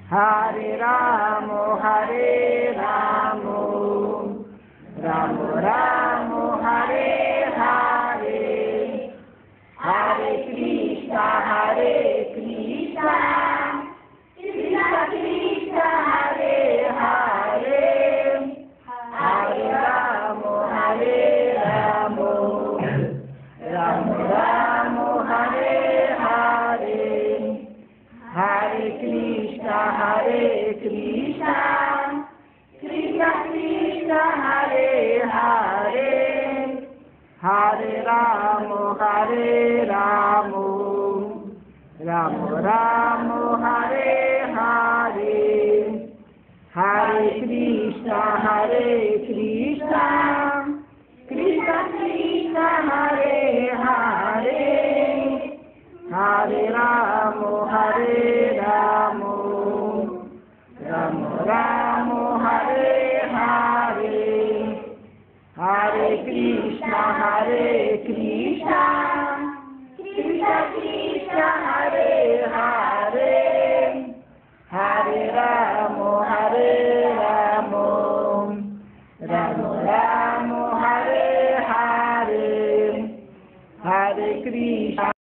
Hare Ramo, Hare Ramo, Ramo Ramo, Hare Hare, Hare Krishna, Hare Krishna, Krishna Krishna, Hare Hare, Hare Ramo, Hare Ramo, Ramo Ramo, Hare Hare, Hare Krishna, Hare Krishna, Krishna Krishna, Hare Hare, Hare Ramo, Hare Ramo, Ramo Ramo, Hare Hare, Hare Krishna, Hare Krishna, Krishna Krishna, Hare Hare, Hare Ramo, Hare Ramo, Ramo Ramo, Hare Hare, Hare Krishna, Hare Krishna, Krishna Krishna, Hare Hare, Hare Ramo, Hare Ramo, Ramo Ramo, Hare Hare, Hare Krishna.